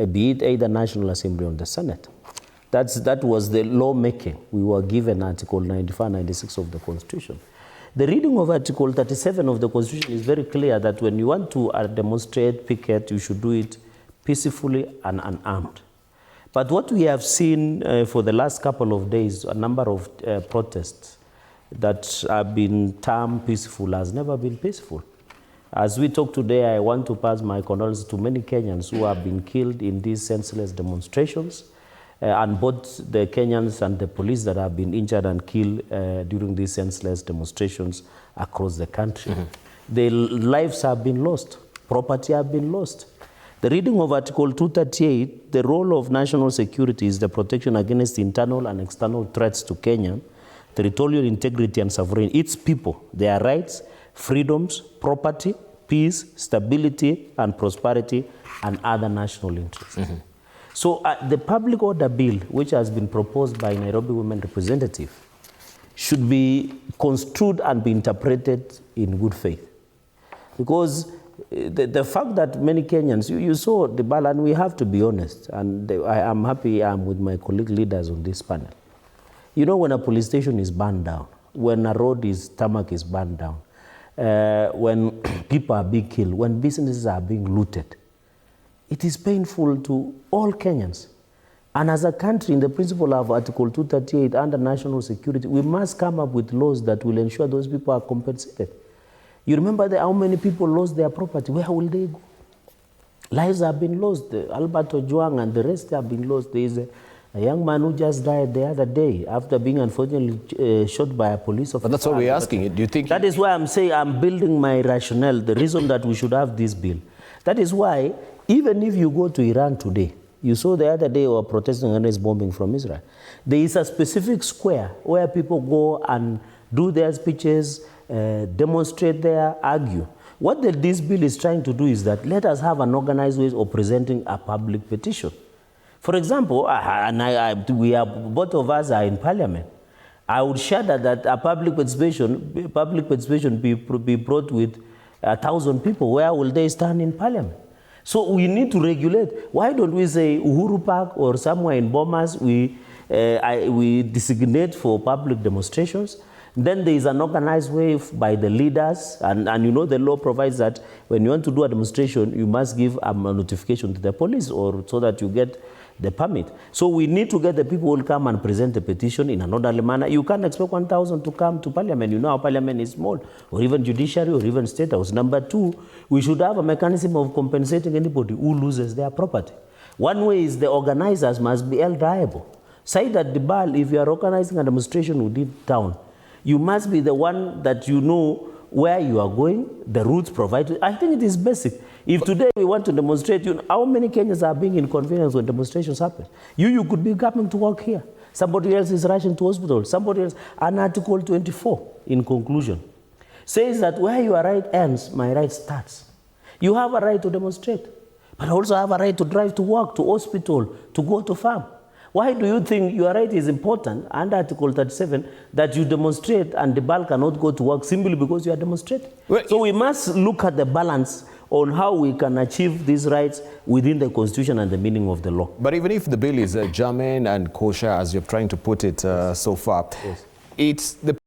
be it either National Assembly or the Senate. That was the lawmaking. We were given Article 95, 96 of the Constitution. The reading of Article 37 of the Constitution is very clear that when you want to demonstrate, picket, you should do it peacefully and unarmed. But what we have seen for the last couple of days, a number of protests that have been termed peaceful has never been peaceful. As we talk today, I want to pass my condolences to many Kenyans who have been killed in these senseless demonstrations, and both the Kenyans and the police that have been injured and killed during these senseless demonstrations across the country. Their lives have been lost, property have been lost. The reading of Article 238, the role of national security is the protection against internal and external threats to Kenya, territorial integrity and sovereignty, its people, their rights, freedoms, property, peace, stability and prosperity, and other national interests. So the public order bill, which has been proposed by Nairobi Women Representative, should be construed and be interpreted in good faith. Because the fact that many Kenyans, you saw the ball, and we have to be honest, and I am happy I'm with my colleague leaders on this panel. You know, when a police station is burned down, when a tarmac is burned down, when people are being killed, when businesses are being looted, it is painful to all Kenyans. And as a country, in the principle of Article 238 under national security, we must come up with laws that will ensure those people are compensated. You remember how many people lost their property? Where will they go? Lives have been lost. Albert Ojwang and the rest have been lost. There is a young man who just died the other day after being unfortunately shot by a police officer. But that's what we're asking. Do you think... That is why I'm saying I'm building my rationale, the reason that we should have this bill. That is why, even if you go to Iran today, you saw the other day we were protesting against bombing from Israel. There is a specific square where people go and do their speeches, demonstrate there, argue. What this bill is trying to do is that let us have an organized way of presenting a public petition. For example, both of us are in Parliament. I would shudder that a public participation be brought with 1,000 people. Where will they stand in Parliament? So we need to regulate. Why don't we say Uhuru Park or somewhere in Bomas we designate for public demonstrations? Then there is an organized way by the leaders, and you know the law provides that when you want to do a demonstration, you must give a notification to the police or so that you get the permit. So we need to get the people who will come and present the petition in an orderly manner. You can't expect 1,000 to come to Parliament. You know our Parliament is small, or even judiciary, or even State House. Number two, we should have a mechanism of compensating anybody who loses their property. One way is the organizers must be held liable. Say that the BAL, if you are organizing a demonstration within town, you must be the one that you know where you are going, the routes provided. I think it is basic. If today we want to demonstrate, how many Kenyans are being inconvenienced when demonstrations happen? You could be coming to work here. Somebody else is rushing to hospital. Somebody else. And Article 24, in conclusion, says that where your right ends, my right starts. You have a right to demonstrate, but also have a right to drive to work, to hospital, to go to farm. Why do you think your right is important under Article 37 that you demonstrate and the BAL cannot go to work simply because you are demonstrating? Well, so we must look at the balance on how we can achieve these rights within the Constitution and the meaning of the law. But even if the bill is germane and kosher, as you're trying to put it so far, it's the